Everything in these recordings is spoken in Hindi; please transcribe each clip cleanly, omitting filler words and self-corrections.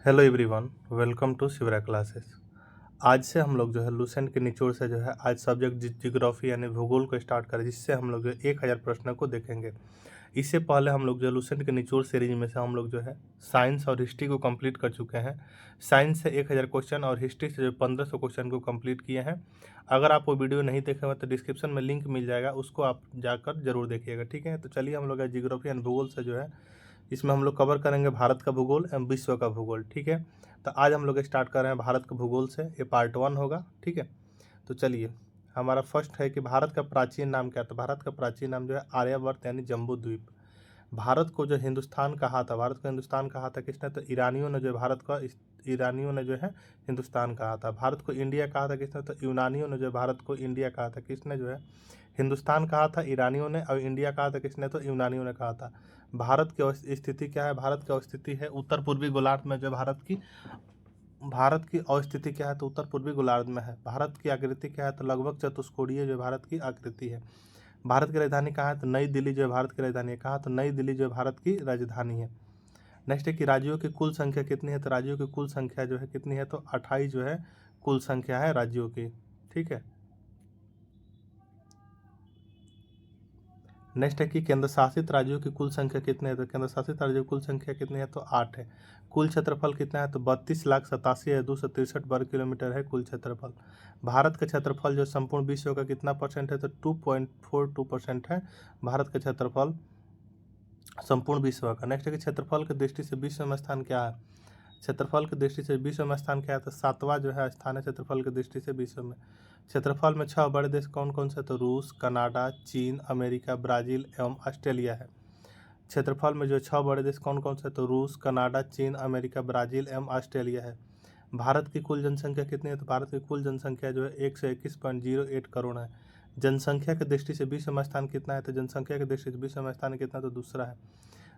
Hello everyone, welcome to Shivra classes. आज से हम लोग जो है लूसेंट के निचोड़ से जो है आज सब्जेक्ट जियोग्राफी यानी भूगोल को स्टार्ट करें, जिससे हम लोग जो है 1000 प्रश्नों को देखेंगे। इससे पहले हम लोग जो लूसेंट के निचोड़ सीरीज में से हम लोग जो है साइंस और हिस्ट्री को कंप्लीट कर चुके हैं। साइंस से 1000 क्वेश्चन और हिस्ट्री से जो 1500 क्वेश्चन को कंप्लीट किए हैं। अगर आप वो वीडियो नहीं देखे हुए तो डिस्क्रिप्शन में लिंक मिल जाएगा, उसको आप जाकर जरूर देखिएगा। ठीक है, तो चलिए हम लोग जियोग्राफी एंड भूगोल से जो है इसमें हम लोग कवर करेंगे भारत का भूगोल एवं विश्व का भूगोल। ठीक है, तो आज हम लोग स्टार्ट कर रहे हैं भारत के भूगोल से। ये पार्ट 1 होगा। ठीक है, तो चलिए हमारा फर्स्ट है कि भारत का प्राचीन नाम क्या था। भारत का प्राचीन नाम जो है आर्यवर्त यानी जम्बू द्वीप। भारत को जो हिंदुस्तान कहा था, भारत को हिंदुस्तान कहा था किसने? तो ईरानियों ने जो भारत का ईरानियों ने जो है हिंदुस्तान कहा था। भारत को इंडिया कहा था किसने? तो यूनानियों ने जो भारत को इंडिया कहा था। किसने जो है हिंदुस्तान कहा था? ईरानियों ने। और इंडिया कहा था किसने? तो यूनानियों ने कहा था। भारत की स्थिति क्या है? भारत की स्थिति है उत्तर पूर्वी गोलार्ध में। जो भारत की अवस्थिति क्या है? तो उत्तर पूर्वी गोलार्ध में है। भारत की आकृति क्या है? तो लगभग चतुष्कोणीय जो भारत की आकृति है। भारत की राजधानी कहाँ है? तो नई दिल्ली जो है भारत की राजधानी है। कहाँ? तो नई दिल्ली जो है भारत की राजधानी है। नेक्स्ट है कि राज्यों की कुल संख्या कितनी है? तो राज्यों की कुल संख्या जो है कितनी है? तो 28 जो है कुल संख्या है राज्यों की। ठीक है, नेक्स्ट है कि केंद्र शासित राज्यों की कुल संख्या कितनी है? तो केंद्र शासित राज्यों की कुल संख्या कितनी है? तो 8 है। कुल क्षेत्रफल कितना है? तो 32,87,263 वर्ग किलोमीटर है कुल क्षेत्रफल। भारत का क्षेत्रफल जो संपूर्ण विश्व का कितना परसेंट है? तो 2.42% है भारत का क्षेत्रफल संपूर्ण विश्व का। नेक्स्ट है कि क्षेत्रफल की दृष्टि से विश्व में स्थान क्या है? क्षेत्रफल की दृष्टि से विश्व में स्थान क्या है? तो 7वां जो है स्थान है क्षेत्रफल की दृष्टि से विश्व में। क्षेत्रफल में 6 बड़े देश कौन कौन से? तो रूस, कनाडा, चीन, अमेरिका, ब्राज़ील एवं ऑस्ट्रेलिया है। क्षेत्रफल में जो 6 बड़े देश कौन कौन से? तो रूस, कनाडा, चीन, अमेरिका, ब्राज़ील एवं ऑस्ट्रेलिया है। भारत की कुल जनसंख्या कितनी है? तो भारत की कुल जनसंख्या जो है 121.08 करोड़ है। जनसंख्या की दृष्टि से विश्व में स्थान कितना है? तो जनसंख्या की दृष्टि से विश्व में स्थान कितना? तो दूसरा है।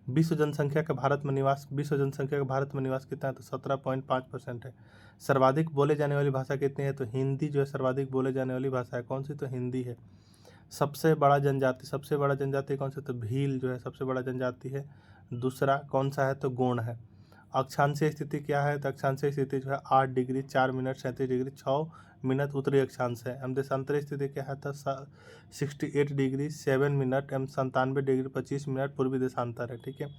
विश्व जनसंख्या का भारत में निवास कितना है? तो 17.5% है। सर्वाधिक बोले जाने वाली भाषा कितनी है? तो हिंदी जो है सर्वाधिक बोले जाने वाली भाषा है। कौन सी? तो हिंदी है। सबसे बड़ा जनजाति कौन सा? तो भील जो है सबसे बड़ा जनजाति है। दूसरा कौन सा है? तो गोंड है। अक्षांशीय स्थिति क्या है? तो अक्षांशीय स्थिति जो है 8 डिग्री 4 मिनट 37 डिग्री 6 मिनट उत्तरी अक्षांश है। एवं देशांतरी स्थिति क्या है? तो 68 डिग्री 7 मिनट एवं 97 डिग्री 25 मिनट पूर्वी देशांतर है। ठीक है,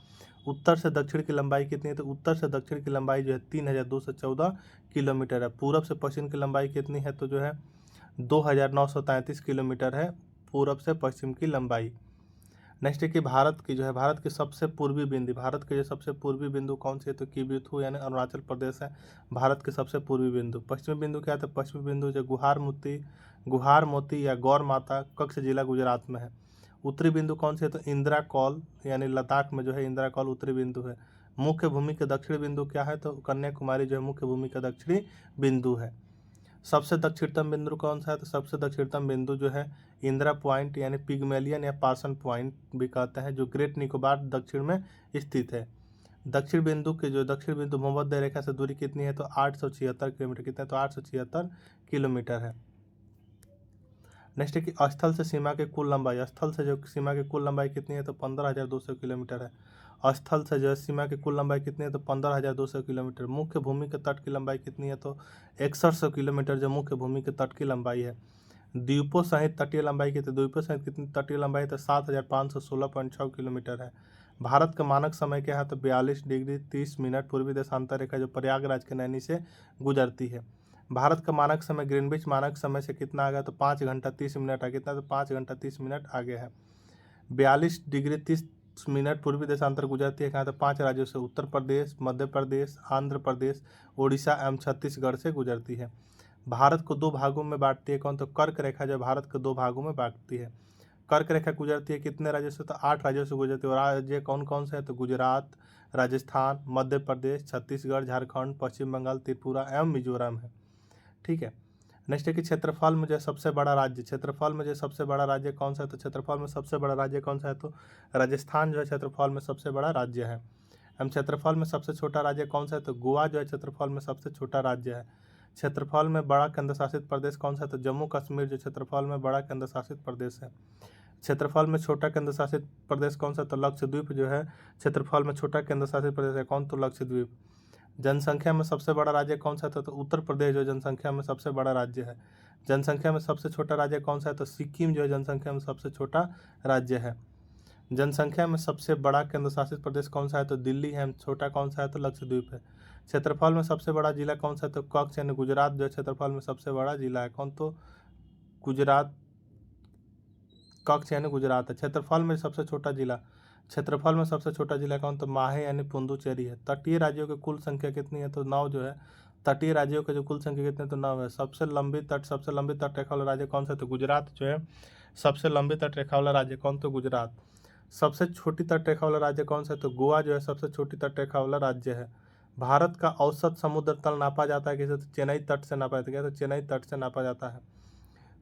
उत्तर से दक्षिण की लंबाई कितनी है? तो उत्तर से दक्षिण की लंबाई जो है 3214 किलोमीटर है। पूरब से पश्चिम की लंबाई कितनी है? तो जो है 2933 किलोमीटर है पूरब से पश्चिम की लंबाई। नेक्स्ट है कि भारत की सबसे पूर्वी बिंदु, भारत के जो सबसे पूर्वी बिंदु कौन सी है? तो किबिथु यानी अरुणाचल प्रदेश है भारत के सबसे पूर्वी बिंदु। पश्चिमी बिंदु क्या है? तो पश्चिमी बिंदु जो गुहार मोती या गौर माता कच्छ जिला गुजरात में है। उत्तरी बिंदु कौन सी है? तो इंदिरा कौल यानी लद्दाख में जो है इंदिरा कौल उत्तरी बिंदु है। मुख्य भूमि के दक्षिणी बिंदु क्या है? तो कन्याकुमारी जो है मुख्य भूमि का दक्षिणी बिंदु है। सबसे दक्षिणतम बिंदु कौन सा है? तो सबसे दक्षिणतम बिंदु जो है इंदिरा पॉइंट यानी पिगमेलियन या पार्सन पॉइंट भी कहते हैं, जो ग्रेट निकोबार दक्षिण में स्थित है। दक्षिण बिंदु भूमध्य रेखा से दूरी कितनी है? तो 876 किलोमीटर। कितना? तो 876 किलोमीटर है। नेक्स्ट है कि स्थल से जो सीमा की कुल लंबाई कितनी है? तो 15,200 किलोमीटर है। स्थल से जो सीमा की कुल लंबाई कितनी है? तो 15,200 किलोमीटर। मुख्य भूमि के तट की लंबाई कितनी है? तो 6100 किलोमीटर जो मुख्य भूमि के तट की लंबाई है। द्वीपों सहित तटीय लंबाई कितनी? द्वीपों सहित कितनी तटीय लंबाई? तो 7,516.6 किलोमीटर है। भारत का मानक समय क्या है? तो 42 डिग्री 30 मिनट पूर्वी देशांतर रेखा जो प्रयागराज के नैनी से गुजरती है। भारत का मानक समय ग्रीनविच मानक समय से कितना आ गया? तो 5 घंटा 30 मिनट आगे। कितना? तो 5 घंटा 30 मिनट आगे है। 42 डिग्री 30 मिनट पूर्वी देशांतर गुजरती है कहाँ? तो 5 राज्यों से, उत्तर प्रदेश, मध्य प्रदेश, आंध्र प्रदेश, उड़ीसा एवं छत्तीसगढ़ से गुजरती है। भारत को 2 भागों में बांटती है कौन? तो कर्क रेखा जो भारत को 2 भागों में बांटती है। कर्क रेखा गुजरती है कितने राज्यों से? तो 8 राज्यों से गुजरती है। और राज्य कौन कौन से है? तो गुजरात, राजस्थान, मध्य प्रदेश, छत्तीसगढ़, झारखंड, पश्चिम बंगाल, त्रिपुरा एवं मिजोरम है। ठीक है, नेक्स्ट है कि क्षेत्रफल में जो सबसे बड़ा राज्य कौन सा है? तो क्षेत्रफल में सबसे बड़ा राज्य कौन सा है? तो राजस्थान जो है क्षेत्रफल में सबसे बड़ा राज्य है। एवं क्षेत्रफल में सबसे छोटा राज्य कौन सा है? तो गोवा जो है क्षेत्रफल में सबसे छोटा राज्य है। क्षेत्रफल में बड़ा केंद्र शासित प्रदेश कौन सा है? तो जम्मू कश्मीर जो क्षेत्रफल में बड़ा केंद्र शासित प्रदेश है। क्षेत्रफल में छोटा केंद्र शासित प्रदेश कौन सा? तो लक्षद्वीप जो है क्षेत्रफल में छोटा केंद्र शासित प्रदेश है। कौन? तो लक्षद्वीप। जनसंख्या में सबसे बड़ा राज्य कौन सा है? तो उत्तर प्रदेश जो जनसंख्या में सबसे बड़ा राज्य है। जनसंख्या में सबसे छोटा राज्य कौन सा है? तो सिक्किम जो है जनसंख्या में सबसे छोटा राज्य है। जनसंख्या में सबसे बड़ा केंद्र शासित प्रदेश कौन सा है? तो दिल्ली है। छोटा कौन सा है? तो लक्षद्वीप है। क्षेत्रफल में सबसे बड़ा जिला कौन सा है? तो कच्छ यानी गुजरात जो क्षेत्रफल में सबसे बड़ा जिला है। कौन? तो गुजरात, कच्छ यानी गुजरात है। क्षेत्रफल में सबसे छोटा जिला, क्षेत्रफल में सबसे छोटा जिला कौन? तो माहे यानी पुडुचेरी है। तटीय राज्यों की कुल संख्या कितनी है? तो 9 जो है। तटीय राज्यों की जो कुल संख्या कितनी है? तो 9 है। सबसे लंबी तट रेखा वाला राज्य कौन सा? तो गुजरात जो है सबसे लंबी तट रेखा वाला राज्य। कौन? तो गुजरात। सबसे छोटी तट रेखा वाला राज्य कौन सा है? तो गोवा जो है सबसे छोटी तट रेखा वाला राज्य है। भारत का औसत समुद्र तल नापा जाता है किसे? तो चेन्नई तट से नापा जाता है। तो चेन्नई तट से नापा जाता है।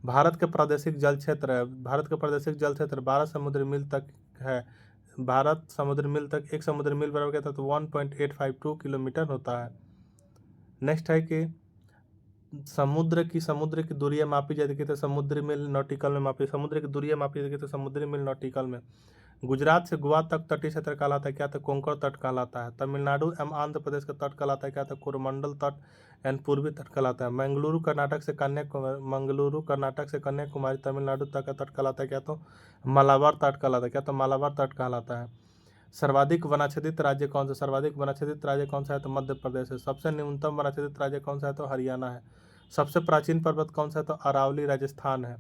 भारत के प्रादेशिक जल क्षेत्र है। भारत का प्रादेशिक जल क्षेत्र 12 समुद्री मील तक है। भारत समुद्री मील तक, एक समुद्री मील बराबर क्या था? तो 1.852 किलोमीटर होता है। नेक्स्ट है कि समुद्र की दूरियां मापी जाती है तो समुद्री मील नॉटिकल में मापी, समुद्र की दूरियां मापी जाती है तो समुद्री मील नॉटिकल में। गुजरात से गोवा तक तटीय क्षेत्र कहलाता है क्या? तो कोंकण तट कहलाता है। तमिलनाडु एवं आंध्र प्रदेश का तट कहलाता है क्या? तो कोरोमंडल तट एंड पूर्वी तट कहलाता है। मंगलुरु कर्नाटक से कन्याकुमारी तमिलनाडु तक का तट कहलाता है क्या? तो मालाबार तट कहलाता है क्या? तो मालाबार तट कहलाता है। सर्वाधिक वनाच्छादित राज्य कौन सा? सर्वाधिक वनाच्छादित राज्य कौन सा है? तो मध्य प्रदेश है। सबसे न्यूनतम वनाच्छादित राज्य कौन सा है? तो हरियाणा है। सबसे प्राचीन पर्वत कौन सा है? तो अरावली राजस्थान है।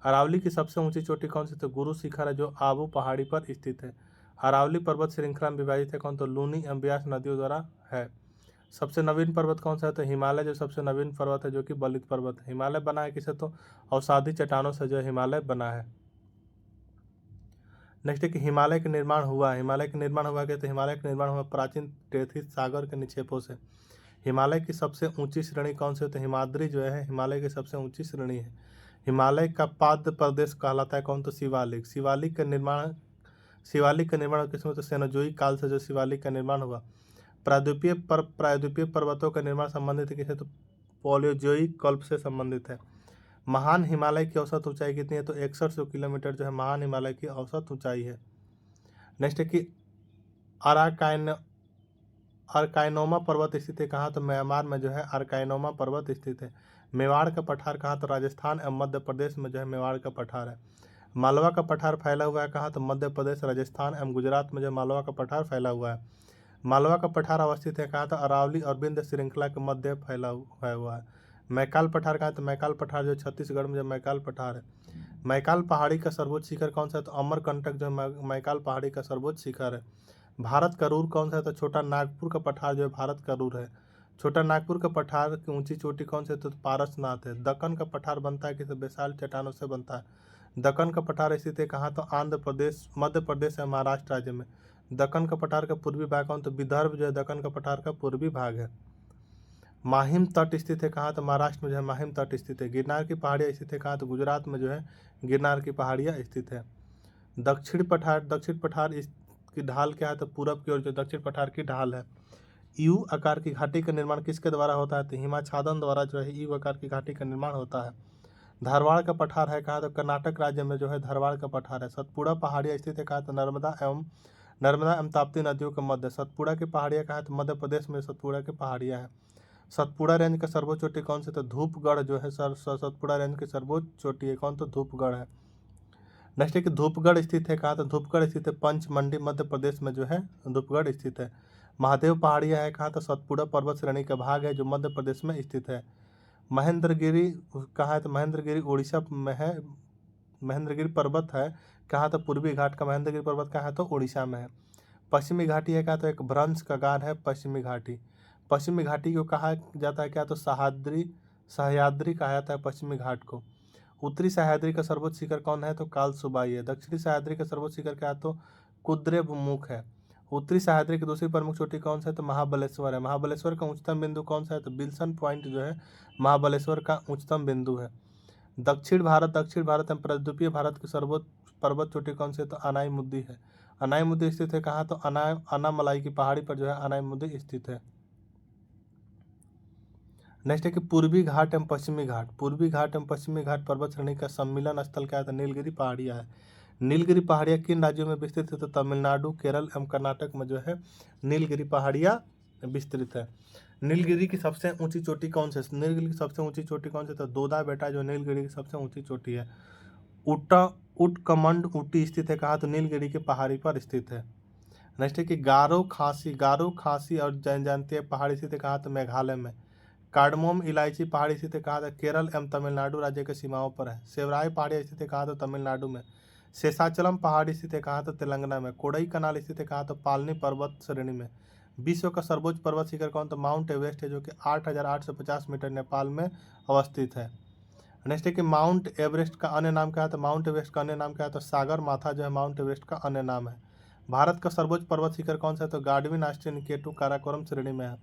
अरावली की सबसे ऊंची चोटी कौन सी? तो गुरु शिखर है जो आबू पहाड़ी पर स्थित है। अरावली पर्वत श्रृंखला में विभाजित है कौन? तो लूनी एवं ब्यास नदियों द्वारा है। सबसे नवीन पर्वत कौन सा है? तो हिमालय जो सबसे नवीन पर्वत है जो कि बलित पर्वत है। हिमालय बना है किसे? तो अवसादी चट्टानों से जो हिमालय बना है। नेक्स्ट है कि हिमालय का निर्माण हुआ क्या? तो हिमालय का निर्माण हुआ प्राचीन टेथिस सागर के निक्षेपों से। हिमालय की सबसे ऊंची श्रेणी कौन सी है? तो हिमाद्री जो है हिमालय की सबसे ऊंची श्रेणी है। हिमालय का पाद प्रदेश कहलाता है कौन? तो शिवालिक। शिवालिक का निर्माण किसमें? तो सेनोजोइक काल से जो शिवालिक का निर्माण हुआ। प्रायद्वीपीय पर्वतों का निर्माण संबंधित है किसे? तो पोलियोजोइक कल्प से संबंधित है। महान हिमालय की औसत ऊंचाई कितनी है? तो 6100 किलोमीटर जो है महान हिमालय की औसत ऊंचाई है। नेक्स्ट है कि अरकाइनोमा पर्वत स्थित है कहाँ? तो म्यांमार में जो है अरकाइनोमा पर्वत स्थित है। मेवाड़ का पठार कहाँ? तो राजस्थान एवं मध्य प्रदेश में जो है मेवाड़ का पठार है। मालवा का पठार फैला हुआ है कहाँ? तो मध्य प्रदेश, राजस्थान एवं गुजरात में जो मालवा का पठार फैला हुआ है। मालवा का पठार अवस्थित है कहाँ? तो अरावली और विंध्य श्रृंखला के मध्य फैला हुआ है। मैकाल पठार कहाँ? तो मैकाल पठार जो छत्तीसगढ़ में जो मैकाल पठार है। मैकाल पहाड़ी का सर्वोच्च शिखर कौन सा है? तो अमरकंटक जो मैकाल पहाड़ी का सर्वोच्च शिखर है। भारत का रूर कौन सा है? तो छोटा नागपुर का पठार जो है भारत का रूर है। छोटा नागपुर का पठार की ऊंची चोटी कौन सी है? तो पारसनाथ है। दक्कन का पठार बनता है किस? बेसाल चट्टानों से बनता है। दक्कन का पठार स्थित है कहाँ? तो आंध्र प्रदेश, मध्य प्रदेश या महाराष्ट्र राज्य में। दक्कन का पठार का पूर्वी भाग कौन? तो विदर्भ जो है दक्कन का पठार का पूर्वी भाग है। माहिम तट स्थित है कहाँ? तो महाराष्ट्र में जो है माहिम तट स्थित है। गिरनार की पहाड़ियाँ स्थित है कहाँ? तो गुजरात में जो है गिरनार की पहाड़ियाँ स्थित है। दक्षिण पठार की ढाल क्या है? तो पूरब की ओर जो दक्षिण पठार की ढाल है। यू आकार की घाटी का निर्माण किसके द्वारा होता है? तो हिमाच्छादन द्वारा जो है यू आकार की घाटी का निर्माण होता है। धारवाड़ का पठार है कहाँ? तो कर्नाटक राज्य में जो है धारवाड़ का पठार है। सतपुड़ा पहाड़ियाँ स्थित है कहाँ? तो नर्मदा एवं ताप्ती नदियों के मध्य। सतपुड़ा की पहाड़ियाँ कहाँ है? तो मध्य प्रदेश में सतपुड़ा की पहाड़ियाँ हैं। सतपुड़ा रेंज का सर्वोच्च चोटी कौन सी? तो धूपगढ़ जो है सतपुड़ा रेंज की सर्वोच्च चोटी है कौन? तो धूपगढ़ है। नेक्स्ट है कि धूपगढ़ स्थित है कहाँ? तो धूपगढ़ स्थित है पंचमंडी मध्य प्रदेश में जो है धूपगढ़ स्थित है। महादेव पहाड़ियाँ है कहाँ? तो सतपुड़ा पर्वत श्रेणी का भाग है जो मध्य प्रदेश में स्थित है। महेंद्रगिरी कहाँ है? तो महेंद्रगिरी उड़ीसा में है। महेंद्रगिरी पर्वत है कहाँ? तो पूर्वी घाट का महेंद्रगिरी पर्वत कहाँ है? तो उड़ीसा में है। पश्चिमी घाटी है कहाँ? तो एक भ्रंश का गान है पश्चिमी घाटी। पश्चिमी घाटी को कहा जाता है क्या? तो सह्याद्री कहा जाता है पश्चिमी घाट को। उत्तरी सह्याद्री का सर्वोच्च शिखर कौन है? तो कालसुबाई है। दक्षिणी सह्याद्री का सर्वोच्च शिखर क्या है? तो कुद्रेमुख है। उत्तरी सह्याद्री की दूसरी प्रमुख चोटी कौन सा है? तो महाबलेश्वर है। महाबलेश्वर का उच्चतम बिंदु कौन सा है? तो विल्सन पॉइंट जो है महाबलेश्वर का उच्चतम बिंदु है। दक्षिण भारत एवं प्रायद्वीपीय भारत की सर्वोच्च पर्वत चोटी कौन सी है? तो अनाईमुद्दी है। अनाईमुद्दी स्थित है कहाँ? तो अनामलाई की पहाड़ी पर जो है अनाईमुद्दी स्थित है। नेक्स्ट है कि पूर्वी घाट एवं पश्चिमी घाट पर्वत श्रेणी का सम्मिलन स्थल क्या है? तो नीलगिरी पहाड़ियाँ है। नीलगिरी पहाड़ियाँ किन राज्यों में विस्तृत है? तो तमिलनाडु, केरल एवं कर्नाटक में जो है नीलगिरी पहाड़ियाँ विस्तृत है। नीलगिरी की सबसे ऊंची चोटी कौन सी है? नीलगिरी की सबसे ऊंची चोटी कौन सी? तो दोदा बेटा जो नीलगिरी की सबसे ऊंची चोटी है। उटकमंड ऊटी स्थित है कहाँ? तो नीलगिरी की पहाड़ी पर स्थित है। नेक्स्ट है कि गारो खासी और जनजातीय पहाड़ी स्थित है कहाँ? तो मेघालय में। कार्डमोम इलायची पहाड़ी स्थित है कहाँ? तो केरल एवं तमिलनाडु राज्य के सीमाओं पर है। सेवराई पहाड़ी स्थित है कहाँ? तो तमिलनाडु में। शेषाचलम पहाड़ी स्थित है कहाँ? तो तेलंगाना में। कोडई कनाल स्थित है कहाँ? तो पालनी पर्वत श्रेणी में। विश्व का सर्वोच्च पर्वत शिखर कौन? तो माउंट एवरेस्ट है, जो कि 8,850 मीटर नेपाल में अवस्थित है। नेक्स्ट है कि माउंट एवरेस्ट का अन्य नाम क्या है? तो माउंट एवरेस्ट का अन्य नाम क्या है? तो सागर माथा जो है माउंट एवरेस्ट का अन्य नाम है। भारत का सर्वोच्च पर्वत शिखर कौन सा है? तो गाडविन आस्टीन केटू काराकोरम श्रेणी में है।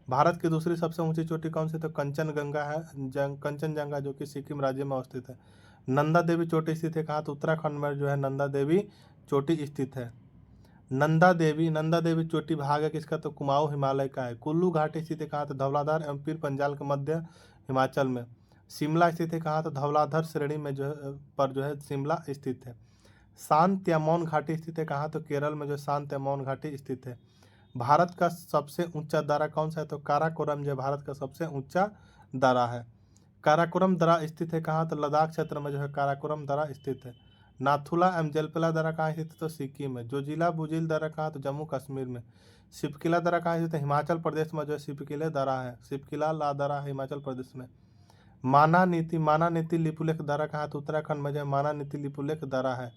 भारत की दूसरी सबसे ऊंची चोटी कौन सी? तो कंचनजंगा है, कंचनजंगा, जो कि सिक्किम राज्य में अवस्थित है। नंदा देवी चोटी स्थित है कहाँ? तो उत्तराखंड में जो है नंदा देवी चोटी स्थित है। नंदा देवी चोटी भाग है किसका? तो कुमाऊं हिमालय का है। कुल्लू घाटी स्थित है कहाँ? तो धौलाधार एवं पीर पंजाल के मध्य हिमाचल में। शिमला स्थित है कहाँ? तो धौलाधर श्रेणी में जो है शिमला स्थित है। शांत या मौन घाटी स्थित है कहाँ? तो केरल में जो शांत या मौन घाटी स्थित है। भारत का सबसे ऊंचा दर्रा कौन सा है? तो काराकोरम जो भारत का सबसे ऊंचा दर्रा है। काराकोरम दर्रा स्थित है कहाँ? तो लद्दाख क्षेत्र में जो है काराकोरम दर्रा स्थित है। नाथुला एवं जलपेला दर्रा कहाँ स्थित है? तो सिक्किम में। जोजिला बुजिल दर्रा कहाँ? तो जम्मू कश्मीर में। सिपकिला दर्रा कहाँ स्थित है? हिमाचल प्रदेश में जो है सिपकिले दर्रा है, सिपकिला ला दर्रा है हिमाचल प्रदेश में। माना नीति लिपुलेख दर्रा कहाँ? तो उत्तराखंड में जो है माना नीति लिपुलेख दर्रा है।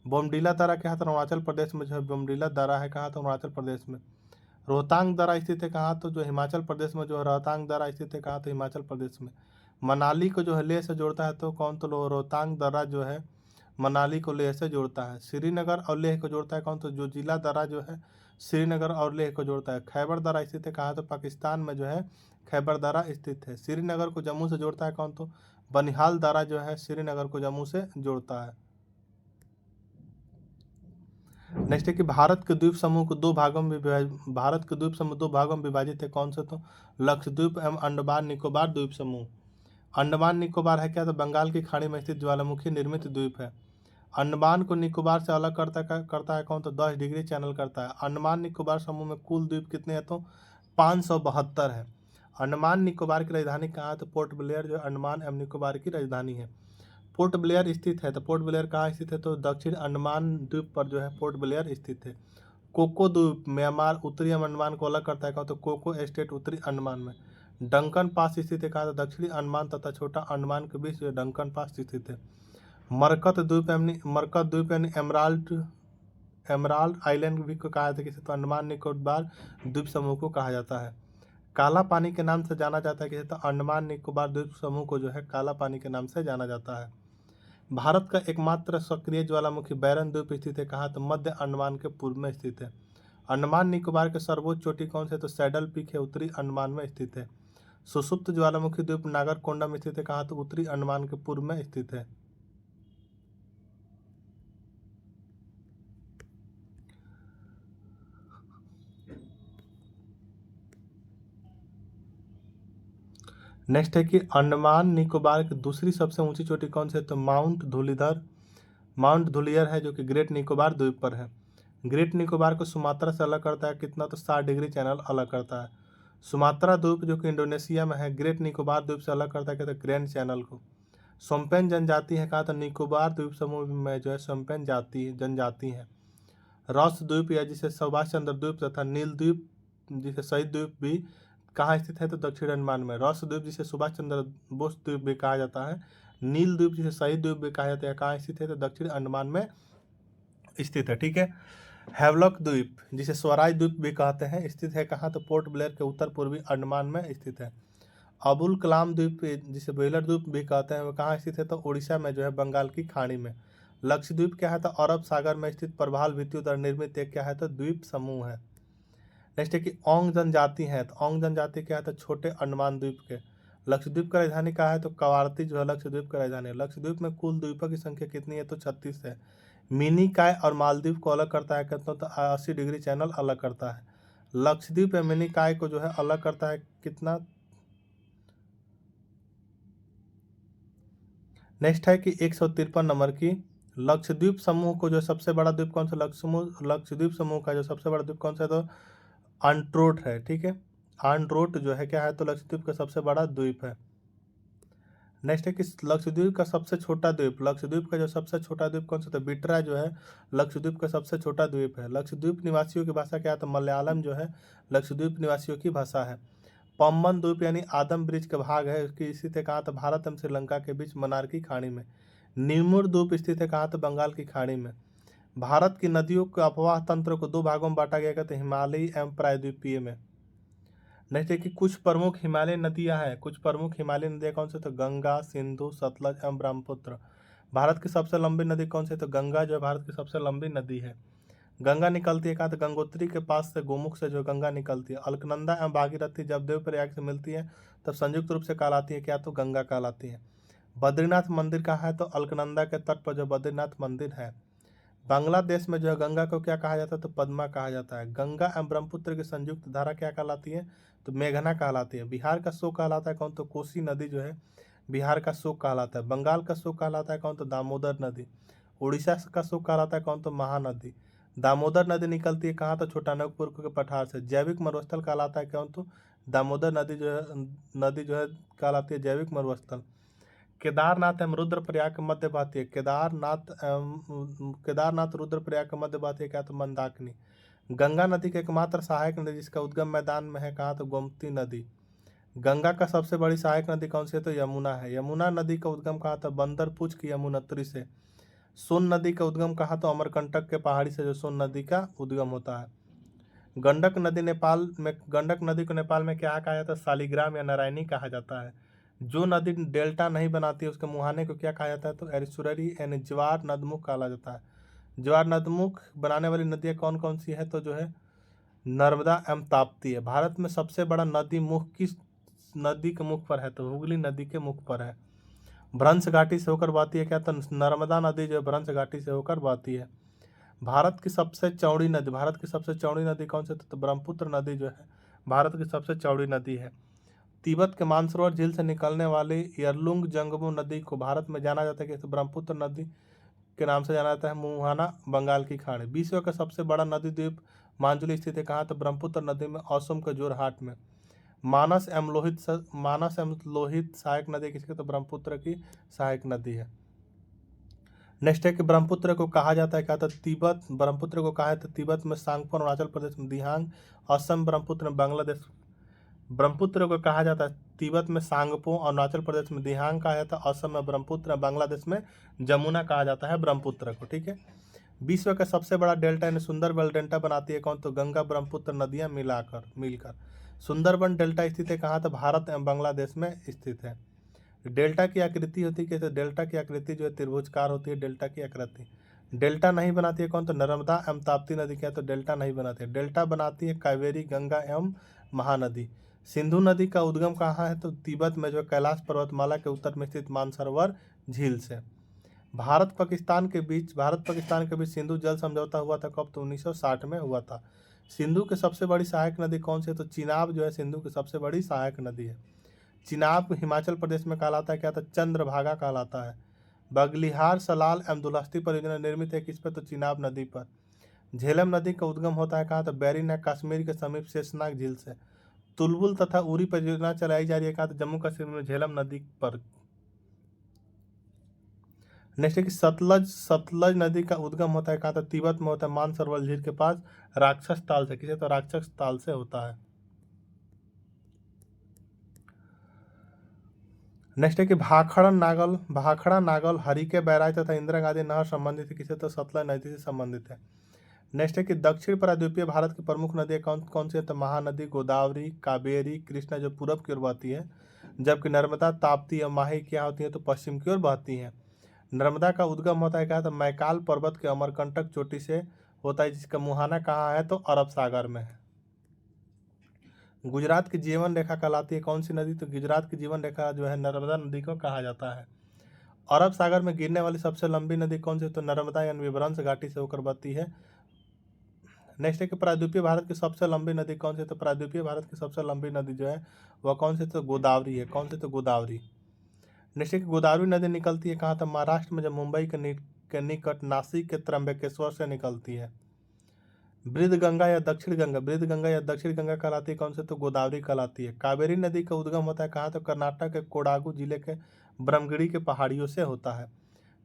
बोमडीला दर्रा क्या है? तो अरुणाचल प्रदेश में जो है बोमडीला दर्रा है कहाँ? तो अरुणाचल प्रदेश में। रोहतांग दर्रा स्थित है कहाँ? तो जो हिमाचल प्रदेश में जो है रोहतांग दर्रा स्थित है कहाँ? तो हिमाचल प्रदेश में। मनाली को जो है लेह से जोड़ता है तो कौन? तो रोहतांग दर्रा जो है मनाली को लेह से जोड़ता है। श्रीनगर और लेह को जोड़ता है कौन? तो जो जिला दर्रा जो है श्रीनगर और लेह को जोड़ता है। खैबर दर्रा स्थित है कहाँ? तो पाकिस्तान में जो है खैबर दर्रा स्थित है। श्रीनगर को जम्मू से जोड़ता है कौन? तो बनिहाल दर्रा जो है श्रीनगर को जम्मू से जोड़ता है। नेक्स्ट है कि भारत के द्वीप समूह को भारत के द्वीप समूह दो भागों में विभाजित है कौन से? तो लक्षद्वीप एवं अंडमान निकोबार द्वीप समूह। अंडमान निकोबार है क्या? तो बंगाल की खाड़ी में स्थित ज्वालामुखी निर्मित द्वीप है। अंडमान को निकोबार से अलग करता है कौन? तो 10 डिग्री चैनल करता है। अंडमान निकोबार समूह में कुल द्वीप कितने हैं? तो 572 है। अंडमान निकोबार की राजधानी कहाँ है? तो पोर्ट ब्लेयर जो अंडमान एवं निकोबार की राजधानी है। पोर्ट ब्लेयर स्थित है, तो पोर्ट ब्लेयर कहाँ स्थित है? तो दक्षिण अंडमान द्वीप पर जो है पोर्ट ब्लेयर स्थित है। कोको द्वीप म्यांमार उत्तरी अंडमान को अलग करता है कहाँ? तो कोको स्टेट उत्तरी अंडमान में। डंकन पास स्थित है कहाँ? तो दक्षिणी अंडमान तथा छोटा अंडमान के बीच डंकन पास स्थित है। मरकत द्वीप यानी एमराल्ड आइलैंड भी को कहा जाता है किसे? तो अंडमान निकोबार द्वीप समूह को कहा जाता है। काला पानी के नाम से जाना जाता है किसे? तो अंडमान निकोबार द्वीप समूह को जो है काला पानी के नाम से जाना जाता है। भारत का एकमात्र सक्रिय ज्वालामुखी बैरन द्वीप स्थित है कहाँ? तो मध्य अंडमान के पूर्व में स्थित है। अंडमान निकोबार के सर्वोच्च चोटी कौन से? तो सैडल पीक है, उत्तरी अंडमान में स्थित है। सुषुप्त ज्वालामुखी द्वीप नागरकोंडा में स्थित है कहाँ? तो उत्तरी अंडमान के पूर्व में स्थित है। नेक्स्ट है कि अंडमान निकोबार की दूसरी सबसे ऊंची चोटी कौन सी है? तो माउंट धुलियर है, जो कि ग्रेट निकोबार द्वीप पर है। ग्रेट निकोबार को सुमात्रा से अलग करता है कितना? तो 60 डिग्री चैनल अलग करता है। सुमात्रा द्वीप जो कि इंडोनेशिया में है ग्रेट निकोबार द्वीप से अलग करता है कहते हैं ग्रैंड चैनल को। सोम्पेन जनजाति है कहा? तो निकोबार द्वीप समूह में जो है सोम्पेन जनजाति है। रॉस द्वीप या जिसे सुभाष चंद्र द्वीप तथा नील द्वीप जिसे शहीद द्वीप भी कहाँ स्थित है? तो दक्षिण अंडमान में। रॉस द्वीप जिसे सुभाष चंद्र बोस द्वीप भी कहा जाता है, नील द्वीप जिसे शहीद द्वीप भी कहा जाता है, कहाँ स्थित है? तो दक्षिण अंडमान में स्थित है। ठीक है। हैवलॉक द्वीप जिसे स्वराज द्वीप भी कहते हैं स्थित है कहाँ? तो पोर्ट ब्लेयर के उत्तर पूर्वी अंडमान में स्थित है। अबुल कलाम द्वीप जिसे व्हेलर द्वीप भी कहते हैं वो कहाँ स्थित है? तो उड़ीसा में जो है बंगाल की खाड़ी में। लक्षद्वीप क्या है? तो अरब सागर में स्थित प्रभाल विद्युत और निर्मित एक क्या है? तो द्वीप समूह है। नेक्स्ट है कि ओंग जनजाति है, तो ओंग जनजाति क्या है? तो छोटे अंडमान द्वीप के। लक्षद्वीप का राजधानी कहाँ है? तो कवारती जो है लक्षद्वीप का राजधानी है। लक्षद्वीप में कुल द्वीपों की संख्या कितनी है? तो 36 है। मिनी काय और मालदीव को अलग करता है कितना? तो 80 डिग्री चैनल अलग करता है। लक्षद्वीप या मिनी काय को जो है अलग करता है कितना? नेक्स्ट है कि 153 नंबर की लक्षद्वीप समूह को जो सबसे बड़ा द्वीप कौन सा? लक्षद्वीप समूह का जो सबसे बड़ा द्वीप कौन सा है? तो अंट्रोट है, ठीक है। अंट्रोट जो है क्या है, तो लक्षद्वीप का सबसे बड़ा द्वीप है। नेक्स्ट है कि लक्षद्वीप का सबसे छोटा द्वीप, लक्षद्वीप का जो सबसे छोटा द्वीप कौन सा, तो बिटरा जो है लक्षद्वीप का सबसे छोटा द्वीप है। लक्षद्वीप निवासियों की भाषा क्या है, तो मलयालम जो है लक्षद्वीप निवासियों की भाषा है। पम्बन द्वीप यानी आदम ब्रिज का भाग है, उसकी स्थित है कहाँ, तो भारत एवं श्रीलंका के बीच मन्नार की खाड़ी में। नीमुर द्वीप स्थित है कहाँ, तो बंगाल की खाड़ी में। भारत की नदियों के अपवाह तंत्र को दो भागों में बांटा गया, तो हिमालयी एवं प्रायद्वीपीय में। नेक्स्ट है कि कुछ प्रमुख हिमालय नदियां हैं, कुछ प्रमुख हिमालय नदियां कौन से, तो गंगा, सिंधु, सतलज एवं ब्रह्मपुत्र। भारत की सबसे लंबी नदी कौन सी है, तो गंगा जो है भारत की सबसे लंबी नदी है। गंगा निकलती है कहाँ, तो गंगोत्री के पास से, गोमुख से जो गंगा निकलती है। अलकनंदा एवं भागीरथी जब देवप्रयाग से मिलती है तब संयुक्त रूप से कहलाती है क्या, तो गंगा कहलाती है। बद्रीनाथ मंदिर कहाँ है, तो अलकनंदा के तट पर जो बद्रीनाथ मंदिर है। बांग्लादेश में जो है गंगा को क्या कहा जाता है, तो पद्मा कहा जाता है। गंगा एवं ब्रह्मपुत्र की संयुक्त धारा क्या कहलाती है, तो मेघना कहलाती है। बिहार का शोक कहलाता है कौन, तो कोसी नदी जो है बिहार का शोक कहलाता है। बंगाल का शोक कहलाता है कौन, तो दामोदर नदी। उड़ीसा का शोक कहलाता है कौन, तो महानदी। दामोदर नदी निकलती है कहाँ, तो छोटानागपुर के पठार से। जैविक मरुस्थल कहलाता है कौन, तो दामोदर नदी जो है कहलाती है जैविक मरुस्थल। केदारनाथ एवं रुद्रप्रयाग के मध्य बहती है। केदारनाथ रुद्रप्रयाग के मध्य बहती है क्या, तो मंदाकिनी। गंगा नदी के एकमात्र सहायक नदी जिसका उद्गम मैदान में है कहाँ, तो गोमती नदी। गंगा का सबसे बड़ी सहायक नदी कौन सी है, तो यमुना है। यमुना नदी का उद्गम कहाँ था, बंदरपुच की यमुनोत्री से। सोन नदी का उद्गम कहाँ, तो अमरकंटक के पहाड़ी से जो सोन नदी का उद्गम होता है। गंडक नदी को नेपाल में क्या कहा जाता है, शालिग्राम या नारायणी कहा जाता है। जो नदी डेल्टा नहीं बनाती है उसके मुहाने को क्या कहा जाता है, तो एरिसुररी यानी ज्वार नदमुख कहा जाता है। ज्वार नदमुख बनाने वाली नदियाँ कौन कौन सी है, तो जो है नर्मदा एवं ताप्ती है। भारत में सबसे बड़ा नदी मुख किस नदी के मुख पर है, तो हुगली नदी के मुख पर है। भ्रंश घाटी से होकर बहती है क्या, तो नर्मदा नदी जो है भ्रंश घाटी से होकर बहती है। भारत की सबसे चौड़ी नदी कौन सी है, तो ब्रह्मपुत्र नदी जो है भारत की सबसे चौड़ी नदी है। तिब्बत के मानसरोवर झील से निकलने वाली यरलुंग जंगमो नदी को भारत में जाना जाता है कि ब्रह्मपुत्र नदी के नाम से जाना जाता है। मुहाना बंगाल की खाड़ी। विश्व का सबसे बड़ा नदी द्वीप मांजुली स्थित है कहाँ, तो ब्रह्मपुत्र नदी में असम के जोरहाट में। मानस एवं लोहित सहायक नदी किसकी, तो ब्रह्मपुत्र की सहायक नदी है। नेक्स्ट है कि ब्रह्मपुत्र को कहा जाता है क्या, तो तिब्बत। ब्रह्मपुत्र को कहा है तो तिब्बत में सांगपो, अरुणाचल प्रदेश में दिहांग, असम ब्रह्मपुत्र में बांग्लादेश। ब्रह्मपुत्र को कहा जाता है तिब्बत में सांगपो, अरुणाचल प्रदेश में दिहांग कहा जाता है, असम में ब्रह्मपुत्र, बांग्लादेश में जमुना कहा जाता है ब्रह्मपुत्र को, ठीक है। विश्व का सबसे बड़ा डेल्टा यानी सुंदरबन डेल्टा बनाती है कौन, तो गंगा ब्रह्मपुत्र नदियां मिलकर। सुंदरबन डेल्टा स्थित है कहाँ, तो भारत एवं बांग्लादेश में स्थित है। डेल्टा की आकृति होती है, तो डेल्टा की आकृति जो है त्रिभुजकार होती है डेल्टा की आकृति। डेल्टा नहीं बनाती है कौन, तो नर्मदा एवं ताप्ती नदी क्या, तो डेल्टा नहीं बनाती है। डेल्टा बनाती है कावेरी, गंगा एवं महानदी। सिंधु नदी का उद्गम कहाँ है, तो तिब्बत में जो कैलाश पर्वतमाला के उत्तर में स्थित मानसरोवर झील से। भारत पाकिस्तान के बीच सिंधु जल समझौता हुआ था कब, तो 1960 में हुआ था। सिंधु की सबसे बड़ी सहायक नदी कौन सी है, तो चिनाब जो है सिंधु की सबसे बड़ी सहायक नदी है। चिनाब हिमाचल प्रदेश में कहलाता है क्या, तो चंद्रभागा कहलाता है। बगलिहार, सलाल एवं दुलस्ती परियोजना निर्मित है किस पर, तो चिनाब नदी पर। झेलम नदी का उद्गम होता है कहाँ, तो बैरीन कश्मीर के समीप शेषनाग झील से। तुलबुल तथा उरी परियोजना चलाई जा रही है कहाँ, तो जम्मू कश्मीर में झेलम नदी पर। नेक्स्ट है कि सतलज नदी का उद्गम होता है कहाँ, तो तिब्बत में होता है मानसरोवर झील के पास राक्षस ताल से। किसे, तो राक्षस ताल से होता है। नेक्स्ट है कि भाखड़ा नागल हरिके बैराज तथा इंदिरा गांधी नहर संबंधित है किसे, तो सतलज नदी से संबंधित है। नेक्स्ट है कि दक्षिण प्रायद्वीपीय भारत की प्रमुख नदियाँ कौन कौन सी है, तो महानदी, गोदावरी, कावेरी, कृष्णा जो पूरब की ओर बहती है, जबकि नर्मदा, ताप्ती और माही क्या होती है, तो पश्चिम की ओर बहती है। नर्मदा का उद्गम होता है क्या, तो मैकाल पर्वत के अमरकंटक चोटी से होता है, जिसका मुहाना कहाँ है, तो अरब सागर में है। गुजरात की जीवन रेखा कहलाती है कौन सी नदी, तो गुजरात की जीवन रेखा जो है नर्मदा नदी को कहा जाता है। अरब सागर में गिरने वाली सबसे लंबी नदी कौन सी, तो नर्मदा यानी विभ्रंश घाटी से होकर बहती है। नेक्स्ट है कि प्रायद्वीपीय भारत की सबसे लंबी नदी कौन सी, तो प्रायद्वीपीय भारत की सबसे लंबी नदी जो है वह कौन सी, तो गोदावरी है। कौन सी, तो गोदावरी। नेक्स्ट है कि गोदावरी नदी निकलती है कहाँ, तो महाराष्ट्र में, जब मुंबई के निकट नासिक के त्र्यंबकेश्वर से निकलती है। बृहदगंगा या दक्षिण गंगा, बृहदगंगा या दक्षिण गंगा कहलाती है कौन से, तो गोदावरी कहलाती है। कावेरी नदी का उद्गम होता है कहाँ, तो कर्नाटक के कोडागु जिले के ब्रह्मगिरी के पहाड़ियों से होता है।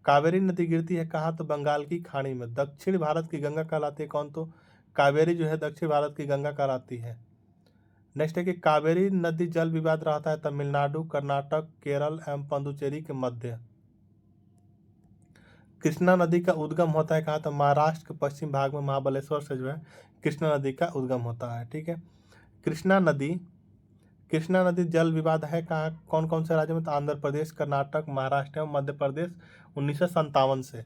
कावेरी नदी गिरती है कहाँ, तो बंगाल की खाड़ी में। दक्षिण भारत की गंगा कहलाती है कौन, तो कावेरी जो है दक्षिण भारत की गंगा कहलाती है। नेक्स्ट है कि कावेरी नदी जल विवाद रहता है तमिलनाडु, कर्नाटक, केरल एवं पुडुचेरी के मध्य। कृष्णा नदी का उद्गम होता है कहाँ, तो महाराष्ट्र के पश्चिम भाग में महाबलेश्वर से जो है कृष्णा नदी का उद्गम होता है। ठीक है, कृष्णा नदी जल विवाद है कहाँ, कौन कौन से राज्यों में, तो आंध्र प्रदेश, कर्नाटक, महाराष्ट्र एवं मध्य प्रदेश 1957 से।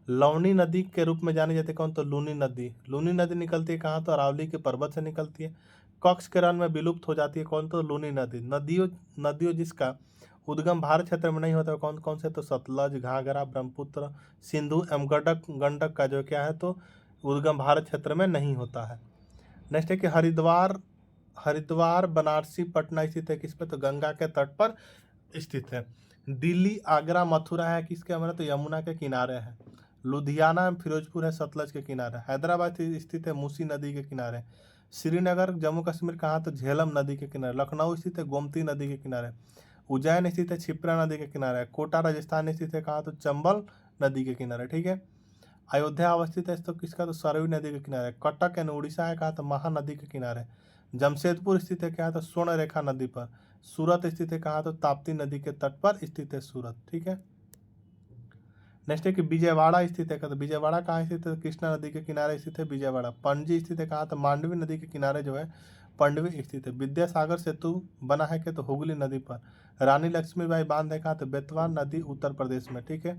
लवणी नदी के रूप में जानी जाती है कौन, तो लूनी नदी निकलती है कहाँ, तो अरावली के पर्वत से निकलती है। कॉक्स के रण में विलुप्त हो जाती है कौन, तो लूनी नदियों जिसका उद्गम भारत क्षेत्र में नहीं होता कौन कौन से, तो सतलज, घाघरा, ब्रह्मपुत्र, सिंधु एवं गंडक का जो क्या है, तो उद्गम भारत क्षेत्र में नहीं होता है। नेक्स्ट है कि हरिद्वार बनारसी पटना स्थित है किस पे, तो गंगा के तट पर स्थित है। दिल्ली, आगरा, मथुरा है किसके, हमारे तो यमुना के किनारे है। लुधियाना फिरोजपुर है सतलज के किनारे। हैदराबाद स्थित है मूसी नदी के किनारे। श्रीनगर जम्मू कश्मीर कहाँ, तो झेलम नदी के किनारे। लखनऊ स्थित है गोमती नदी के किनारे। उज्जैन स्थित है क्षिप्रा नदी के किनारे। कोटा राजस्थान स्थित है कहाँ, तो चंबल नदी के किनारे। ठीक है, अयोध्या अवस्थित है तो किसका, तो सरयू नदी के किनारे। कटक एंड उड़ीसा है कहाँ, तो महानदी के किनारे। जमशेदपुर स्थित है क्या, तो स्वर्ण रेखा नदी पर। सूरत स्थित है कहाँ, तो ताप्ती नदी के तट पर स्थित है सूरत। ठीक है, नेक्स्ट है कि विजयवाड़ा स्थित है, तो विजयवाड़ा कहाँ स्थित है, कृष्णा नदी के किनारे स्थित है विजयवाड़ा। पणजी स्थित है कहाँ, तो मांडवी नदी के किनारे जो है पंडवी स्थित है। विद्यासागर सेतु बना है क्या, तो हुगली नदी पर। रानी लक्ष्मीबाई बांध है कहाँ, तो बेतवा नदी उत्तर प्रदेश में। ठीक है,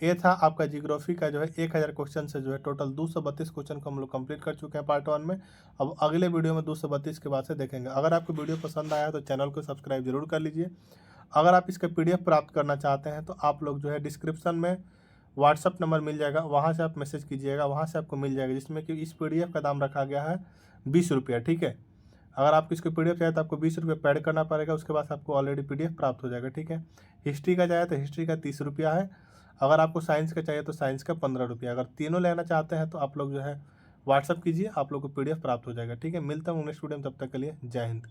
ये था आपका जियोग्राफी का जो है 1000 क्वेश्चन से जो है टोटल 232 क्वेश्चन को हम लोग कंप्लीट कर चुके हैं पार्ट 1 में। अब अगले वीडियो में 232 के बाद से देखेंगे। अगर आपको वीडियो पसंद आया तो चैनल को सब्सक्राइब जरूर कर लीजिए। अगर आप इसका PDF प्राप्त करना चाहते हैं तो आप लोग जो है डिस्क्रिप्शन में व्हाट्सअप नंबर मिल जाएगा, वहाँ से आप मैसेज कीजिएगा, वहाँ से आपको मिल जाएगा, जिसमें कि इस PDF का दाम रखा गया है 20 रुपया। ठीक है, अगर आप इसको PDF चाहिए तो आपको 20 रुपये पेड करना पड़ेगा, उसके बाद आपको ऑलरेडी PDF प्राप्त हो जाएगा। ठीक है, हिस्ट्री का चाहिए तो हिस्ट्री का 30 रुपया है। अगर आपको साइंस का चाहिए तो साइंस का 15 रुपया। अगर तीनों लेना चाहते हैं तो आप लोग जो है व्हाट्सअप कीजिए, आप लोग को PDF प्राप्त हो जाएगा। ठीक है, मिलता हूँ नेक्स्ट वीडियो में, तब तक के लिए जय हिंद।